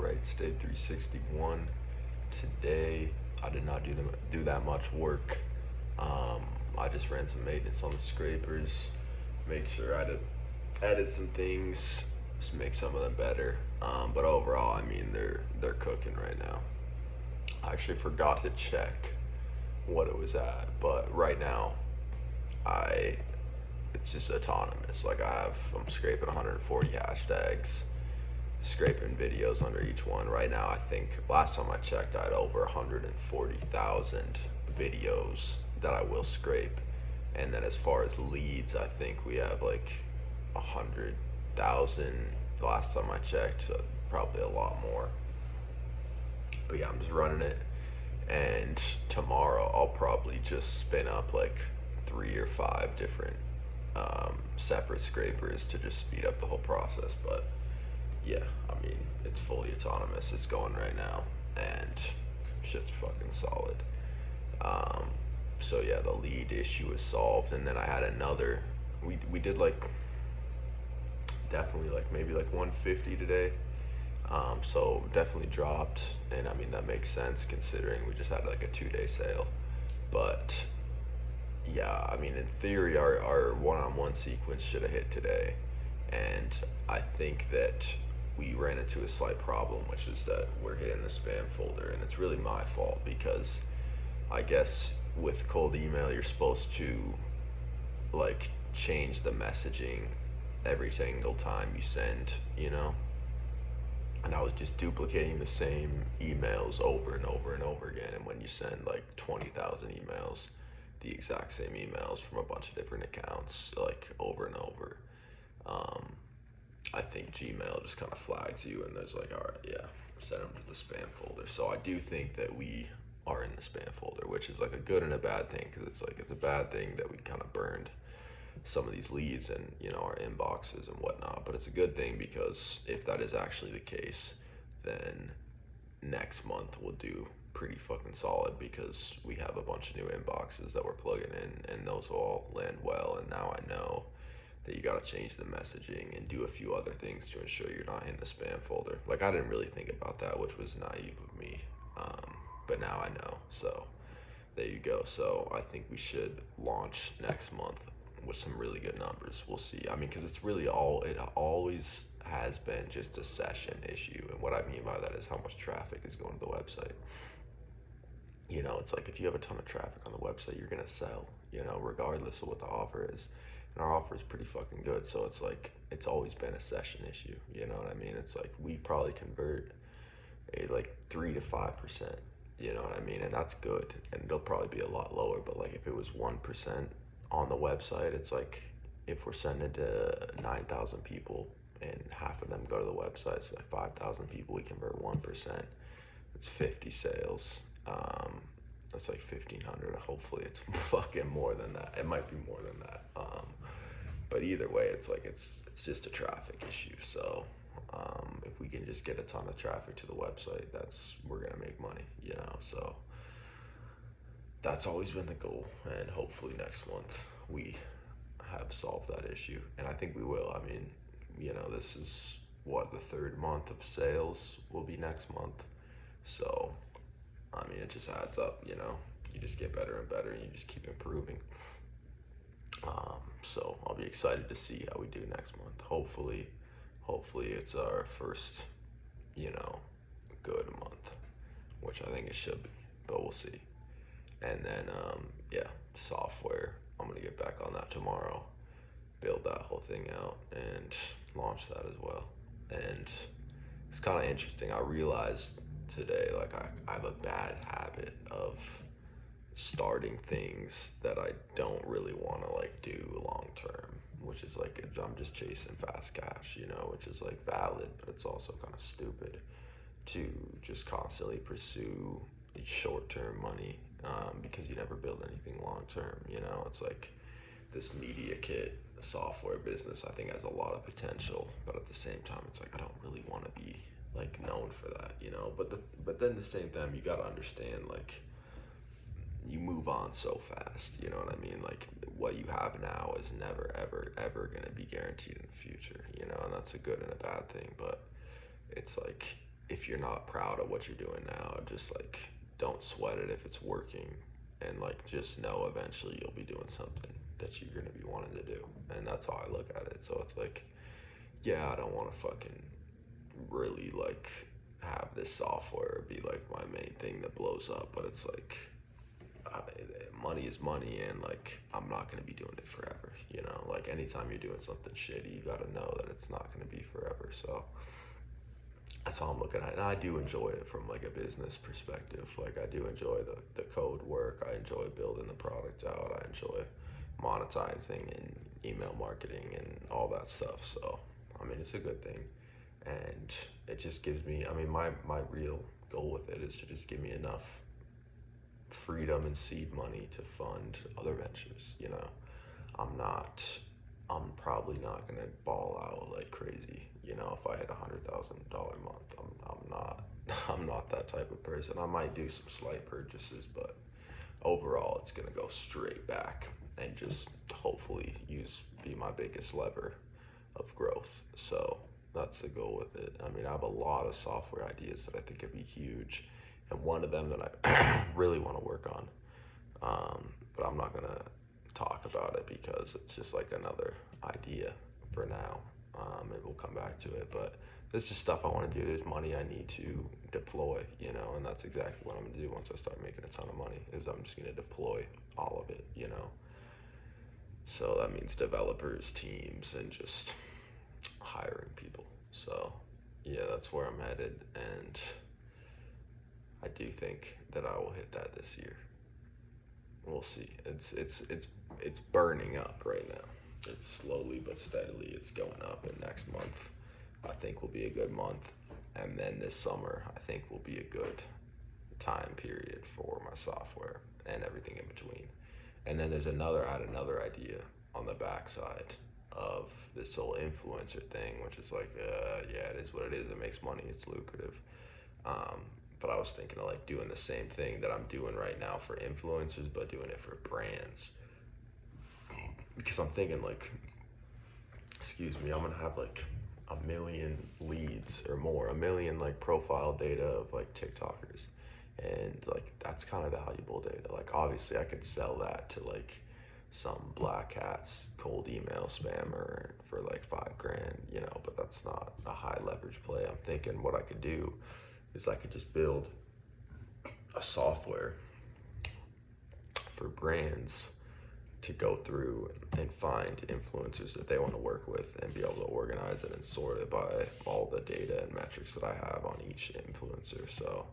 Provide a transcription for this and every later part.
Alright, it's day 361. Today, I did not do that much work. I just ran some maintenance on the scrapers, make sure I had to edit some things, just make some of them better. But overall, I mean, they're cooking right now. I actually forgot to check what it was at, but right now, I it's just autonomous. Like I'm scraping 140 hashtags, scraping videos under each one. Right now, I think last time I checked, I had over 140,000 videos that I will scrape. And then as far as leads, I think we have like 100,000 the last time I checked, so probably a lot more. But yeah, I'm just running it. And tomorrow, I'll probably just spin up like 3 or 5 different separate scrapers to just speed up the whole process. But yeah, I mean, it's fully autonomous. It's going right now, and shit's fucking solid. Um, so yeah, the lead issue is solved, and then I had another. We did like definitely like maybe like 150 today. So definitely dropped, and I mean that makes sense considering we just had like a 2 day sale. But yeah, I mean in theory our one-on-one sequence should have hit today, and I think that we ran into a slight problem, which is that we're hitting the spam folder, and it's really my fault because I guess with cold email you're supposed to like change the messaging every single time you send, and I was just duplicating the same emails over and over and over again. And when you send like 20,000 emails, the exact same emails from a bunch of different accounts, like over and over, um, I think Gmail just kind of flags you, and there's like, all right, yeah, send them to the spam folder. So I do think that we are in the spam folder, which is like a good and a bad thing, because it's a bad thing that we kind of burned some of these leads and our inboxes and whatnot. But it's a good thing because if that is actually the case, then next month we'll do pretty fucking solid, because we have a bunch of new inboxes that we're plugging in, and those will all land well. And now I know that you got to change the messaging and do a few other things to ensure you're not in the spam folder. Like, I didn't really think about that, which was naive of me, but now I know. So there you go. So I think we should launch next month with some really good numbers. We'll see. I mean, because it always has been just a session issue. And what I mean by that is how much traffic is going to the website. It's like if you have a ton of traffic on the website, you're going to sell, regardless of what the offer is. And our offer is pretty fucking good. So it's like, it's always been a session issue. You know what I mean? It's like we probably convert like 3 to 5%. You know what I mean? And that's good. And it'll probably be a lot lower. But like if it was 1% on the website, it's like if we're sending to 9,000 people and half of them go to the website, so like 5,000 people, we convert 1%. It's 50 sales. That's like 1,500. Hopefully it's fucking more than that. It might be more than that. But either way, it's like it's just a traffic issue. So if we can just get a ton of traffic to the website, we're gonna make money, So that's always been the goal, and hopefully next month we have solved that issue, and I think we will. I mean, this is what, the third month of sales will be next month, so I mean, it just adds up. You just get better and better, and you just keep improving. So I'll be excited to see how we do next month. Hopefully it's our first, good month, which I think it should be, but we'll see. And then, yeah, software. I'm gonna get back on that tomorrow, build that whole thing out, and launch that as well. And it's kind of interesting. I realized today, like, I have a bad habit of starting things that I don't really want to like do long term, which is like, I'm just chasing fast cash, which is like valid, but it's also kind of stupid to just constantly pursue short-term money, because you never build anything long-term. It's like this media kit software business, I think, has a lot of potential, but at the same time, it's like I don't really want to be like known for that. But then at the same time, you got to understand, like, you move on so fast, you know what I mean? Like, what you have now is never ever going to be guaranteed in the future, and that's a good and a bad thing. But it's like, if you're not proud of what you're doing now, just like don't sweat it if it's working, and like just know eventually you'll be doing something that you're gonna be wanting to do. And that's how I look at it. So it's like, yeah, I don't want to fucking really like have this software be like my main thing that blows up, but it's like uh, money is money, and like I'm not gonna be doing it forever. You know, like anytime you're doing something shitty, you gotta know that it's not gonna be forever. So that's how I'm looking at it. And I do enjoy it from like a business perspective. Like I do enjoy the code work. I enjoy building the product out. I enjoy monetizing and email marketing and all that stuff. So I mean, it's a good thing, and it just gives me. I mean, my real goal with it is to just give me enough freedom and seed money to fund other ventures. You know, I'm not. I'm probably not gonna ball out like crazy. You know, if I had $100,000 a month, I'm not. I'm not that type of person. I might do some slight purchases, but overall, it's gonna go straight back and just hopefully be my biggest lever of growth. So that's the goal with it. I mean, I have a lot of software ideas that I think could be huge, and one of them that I really want to work on, but I'm not gonna talk about it because it's just like another idea for now. Maybe we'll come back to it, but there's just stuff I want to do. There's money I need to deploy, you know, and that's exactly what I'm gonna do once I start making a ton of money. Is I'm just gonna deploy all of it, you know. So that means developers, teams, and just hiring people. So yeah, that's where I'm headed, and I do think that I will hit that this year. We'll see. It's burning up right now. It's slowly but steadily it's going up, and next month I think will be a good month, and then this summer I think will be a good time period for my software and everything in between. And then there's another idea on the backside of this whole influencer thing, which is like, yeah, it is what it is. It makes money. It's lucrative. Um, but I was thinking of like doing the same thing that I'm doing right now for influencers, but doing it for brands. Because I'm thinking like, excuse me, I'm gonna have like 1 million leads or more, 1 million like profile data of like TikTokers, and like that's kind of valuable data. Like obviously I could sell that to like some black hats cold email spammer for like 5 grand, you know, but that's not a high leverage play. I'm thinking what I could do is I could just build a software for brands to go through and find influencers that they want to work with and be able to organize it and sort it by all the data and metrics that I have on each influencer. So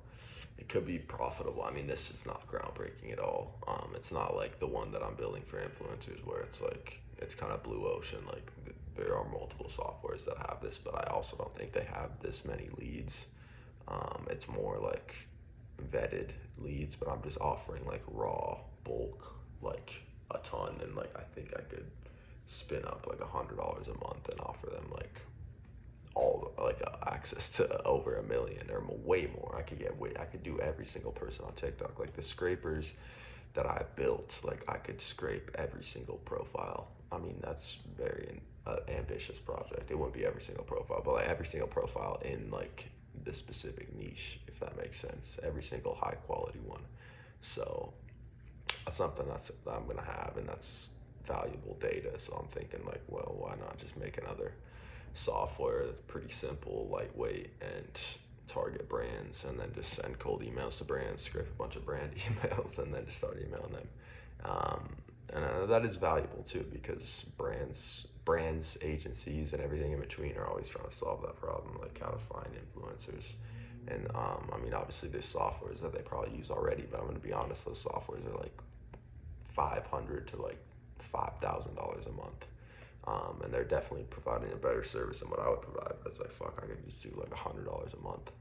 it could be profitable. I mean, this is not groundbreaking at all. It's not like the one that I'm building for influencers where it's like, it's kind of blue ocean. Like there are multiple softwares that have this, but I also don't think they have this many leads. It's more like vetted leads, but I'm just offering like raw bulk, like a ton, and like I think I could spin up like $100 a month and offer them like all like access to over 1 million or way more. I could do every single person on TikTok. Like the scrapers that I built, like I could scrape every single profile. I mean, that's very ambitious project. It wouldn't be every single profile, but like every single profile in like the specific niche, if that makes sense. Every single high quality one. So that's something that I'm gonna have, and that's valuable data. So I'm thinking like, well, why not just make another software that's pretty simple, lightweight, and target brands, and then just send cold emails to brands, scrape a bunch of brand emails, and then just start emailing them. And that is valuable too, because brands, agencies, and everything in between are always trying to solve that problem, like how to find influencers. And I mean, obviously there's softwares that they probably use already, but I'm gonna be honest, those softwares are like $500 to like $5,000 a month. And they're definitely providing a better service than what I would provide. That's like, fuck, I could just do like $100 a month,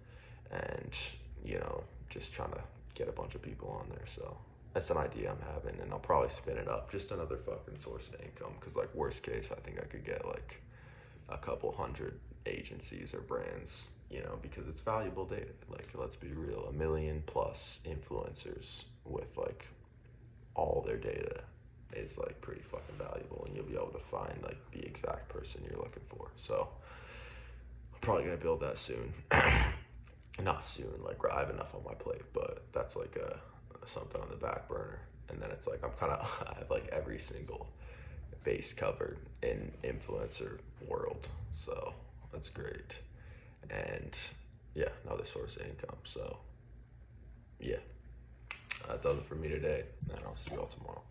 and you know, just trying to get a bunch of people on there. So that's an idea I'm having, and I'll probably spin it up, just another fucking source of income. Cause like worst case, I think I could get like a couple hundred agencies or brands, you know, because it's valuable data. Like, let's be real, 1 million plus influencers with like all their data is like pretty fucking valuable, and you'll be able to find like the exact person you're looking for. So I'm probably gonna build that soon. not soon. Like I have enough on my plate, but that's like a something on the back burner. And then it's like I'm kind of I have like every single base covered in influencer world, so that's great. And yeah, another source of income. So yeah, that does it for me today, and I'll see you all tomorrow.